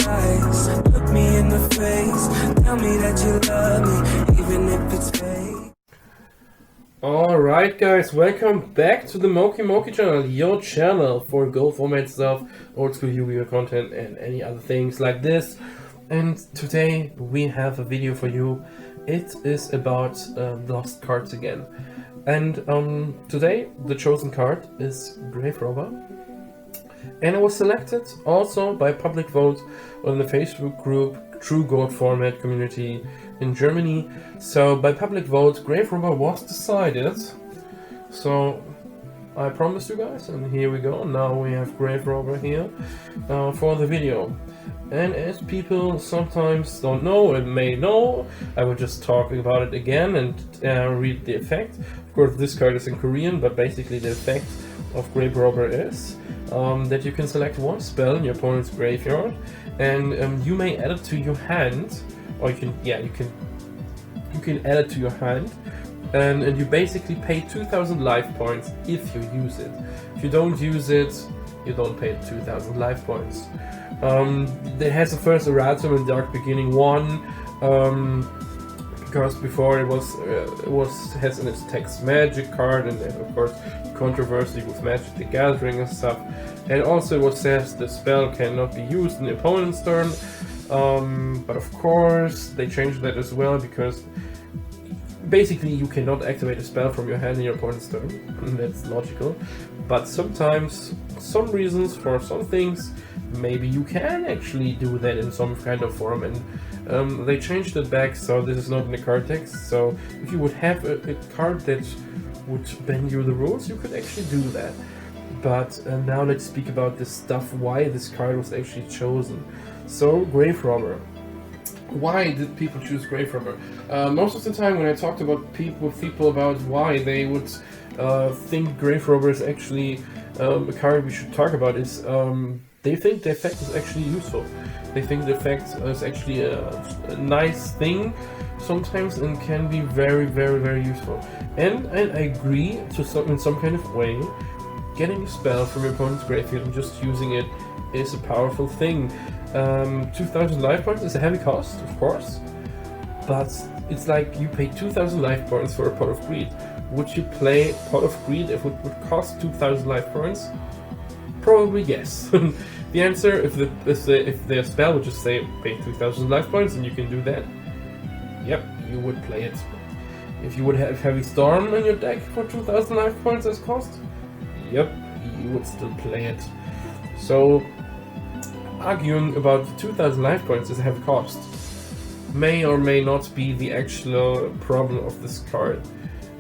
eyes, look me in the face, tell me that you love me, even if it's fake. Alright guys, welcome back to the Mokey channel, your channel for Go format stuff, old school Yu-Gi-Oh content and any other things like this. And today we have a video for you. It is about lost cards again. And today the chosen card is Graverobber. And it was selected also by public vote on the Facebook group True Gold Format Community in Germany. So by public vote, Graverobber was decided. So I promised you guys, and here we go. Now we have Graverobber here for the video. And as people sometimes don't know and may know, I will just talk about it again and read the effect. Of course, this card is in Korean, but basically the effect of Graverobber is that you can select one spell in your opponent's graveyard, and you may add it to your hand, or you can add it to your hand, and you basically pay 2,000 life points if you use it. If you don't use it, you don't pay 2,000 life points. It has a first erratum in Dark Beginning 1, because before it has in its text magic card, and of course controversy with Magic the Gathering and stuff. And also it says the spell cannot be used in the opponent's turn, but of course they changed that as well, because basically you cannot activate a spell from your hand in your opponent's turn. That's logical, but sometimes, some reasons for some things, maybe you can actually do that in some kind of form, and they changed it back, so this is not in the card text. So if you would have a card that would bend you the rules, you could actually do that. But now let's speak about this stuff, why this card was actually chosen. So Graverobber. Why did people choose Graverobber? Most of the time when I talked about people about why they would think Graverobber is actually a card we should talk about, is they think the effect is actually useful. They think the effect is actually a nice thing sometimes, and can be very, very, very useful. And I agree in some kind of way. Getting a spell from your opponent's graveyard and just using it is a powerful thing. 2,000 life points is a heavy cost, of course, but it's like you pay 2,000 life points for a Pot of Greed. Would you play Pot of Greed if it would cost 2,000 life points? Probably yes. The answer, if the spell would just say pay 2,000 life points and you can do that, yep, you would play it. If you would have Heavy Storm in your deck for 2,000 life points as cost, yep, you would still play it. So arguing about 2,000 life points is a heavy cost may or may not be the actual problem of this card.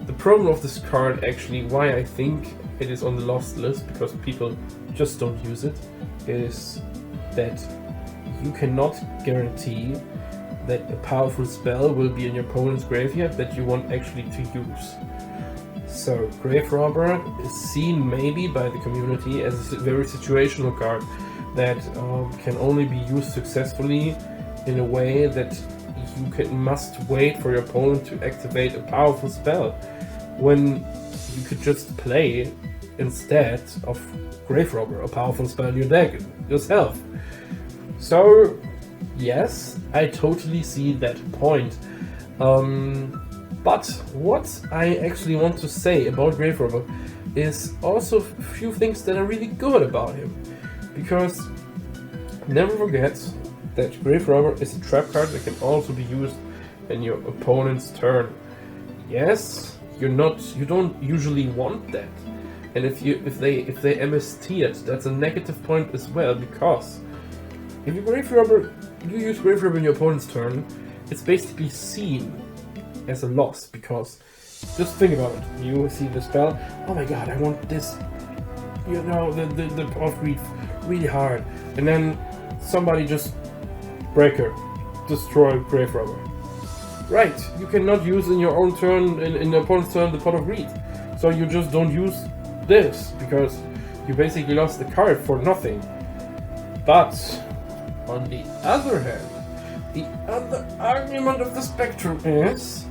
The problem of this card, actually, why I think it is on the lost list, because people just don't use it, is that you cannot guarantee that a powerful spell will be in your opponent's graveyard that you want actually to use. So Graverobber is seen maybe by the community as a very situational card that can only be used successfully in a way that you must wait for your opponent to activate a powerful spell, when you could just play instead of Graverobber a powerful spell in your deck yourself. So yes, I totally see that point. But what I actually want to say about Graverobber is also a few things that are really good about him. Because never forget that Graverobber is a trap card that can also be used in your opponent's turn. Yes, you don't usually want that. And if they MST it, that's a negative point as well, because if you use Graverobber in your opponent's turn, it's basically seen as a loss, because just think about it. You see the spell, oh my god, I want this, you know, the Pot of Greed really hard, and then somebody just Breaker, destroy Graverobber. Right, you cannot use in your own turn, in the opponent's turn, the Pot of Greed. So you just don't use this, because you basically lost the card for nothing. But on the other hand, the other argument of the spectrum is,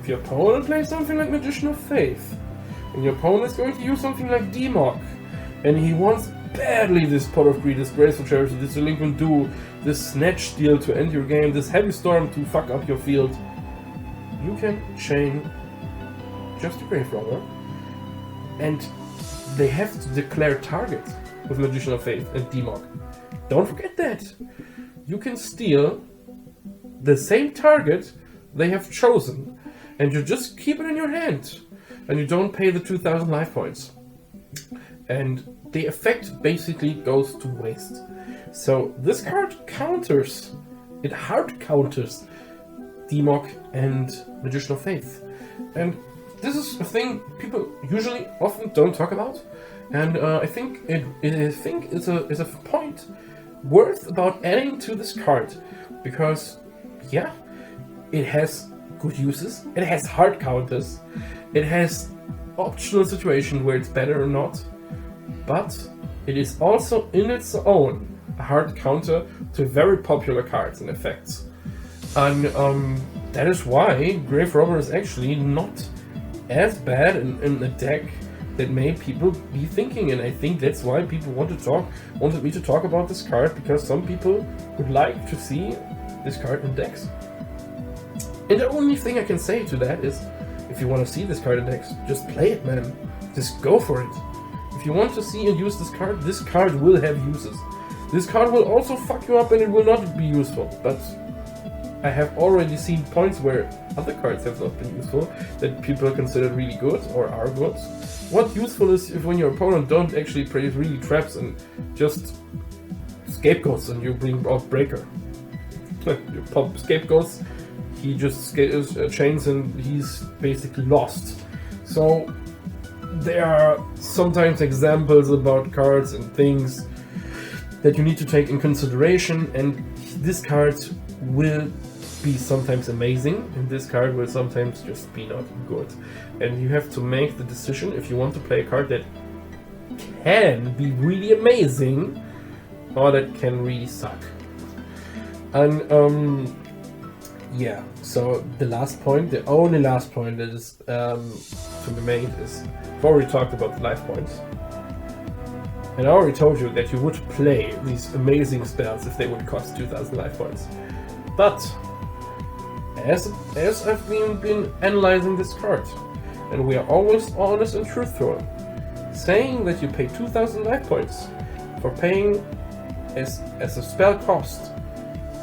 if your opponent plays something like Magician of Faith, and your opponent is going to use something like D-Mock, and he wants badly this Pot of Greed, this Graceful Charity, this Delinquent Duel, this Snatch Steal to end your game, this Heavy Storm to fuck up your field, you can chain just a Graverobber, and they have to declare target with Magician of Faith and Demok. Don't forget that. You can steal the same target they have chosen, and you just keep it in your hand, and you don't pay the 2000 life points. And the effect basically goes to waste. So this card counters, it hard counters Demok and Magician of Faith. And this is a thing people usually often don't talk about. And I think it's a point worth about adding to this card, because yeah, it has good uses, it has hard counters, it has optional situations where it's better or not, but it is also in its own a hard counter to very popular cards and effects. And that is why Graverobber is actually not as bad in a deck that made people be thinking, and I think that's why people wanted me to talk about this card, because some people would like to see this card in decks. And the only thing I can say to that is, if you want to see this card in decks, just play it, man. Just go for it. If you want to see and use this card will have uses. This card will also fuck you up and it will not be useful, but I have already seen points where other cards have not been useful, that people consider really good or are good. What useful is if when your opponent don't actually play really traps and just scapegoats and you bring out Breaker. You pop scapegoats, he just chains and he's basically lost. So there are sometimes examples about cards and things that you need to take in consideration, and this card will be sometimes amazing and this card will sometimes just be not good, and you have to make the decision if you want to play a card that can be really amazing or that can really suck. And yeah, so the last point, the only last point that is to be made is, I've already talked about the life points, and I already told you that you would play these amazing spells if they would cost 2000 life points. But as I've been analyzing this card, and we are always honest and truthful, saying that you pay 2000 life points for paying as a spell cost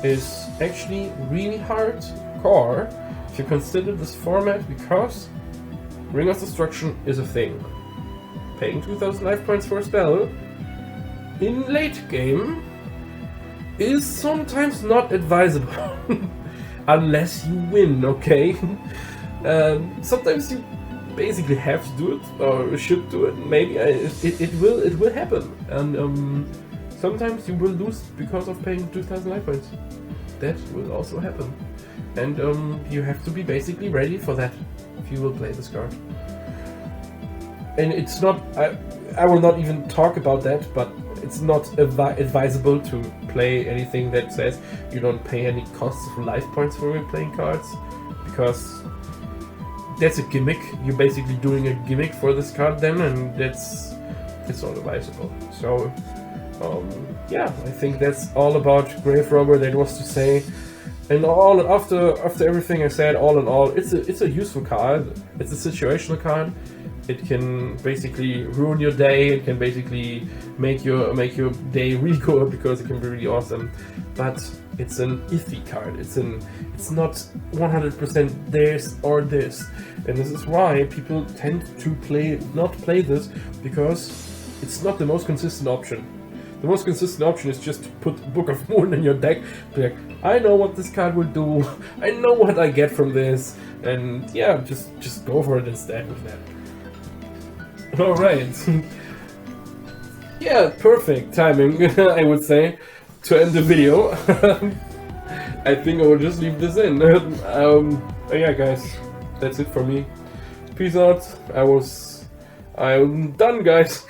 is actually really hardcore if you consider this format, because Ring of Destruction is a thing. Paying 2000 life points for a spell in late game is sometimes not advisable. Unless you win, okay? Sometimes you basically have to do it, or should do it. Maybe it will happen, and sometimes you will lose because of paying 2000 life points. That will also happen, and you have to be basically ready for that if you will play this card. And it's not, I will not even talk about that, but it's not advisable to play anything that says you don't pay any costs of life points for playing cards, because that's a gimmick. You're basically doing a gimmick for this card then, and that's not advisable. So yeah, I think that's all about Graverobber that was to say. And after everything I said, all in all, it's a useful card. It's a situational card. It can basically ruin your day. It can basically make your day really good, because it can be really awesome. But it's an iffy card. It's not 100% this or this, and this is why people tend to not play this, because it's not the most consistent option. The most consistent option is just to put Book of Moon in your deck. Be like, I know what this card will do. I know what I get from this, and yeah, just go for it instead with that. Alright. Yeah, perfect timing, I would say, to end the video. I think I will just leave this in. Yeah, guys, that's it for me. Peace out. I'm done, guys.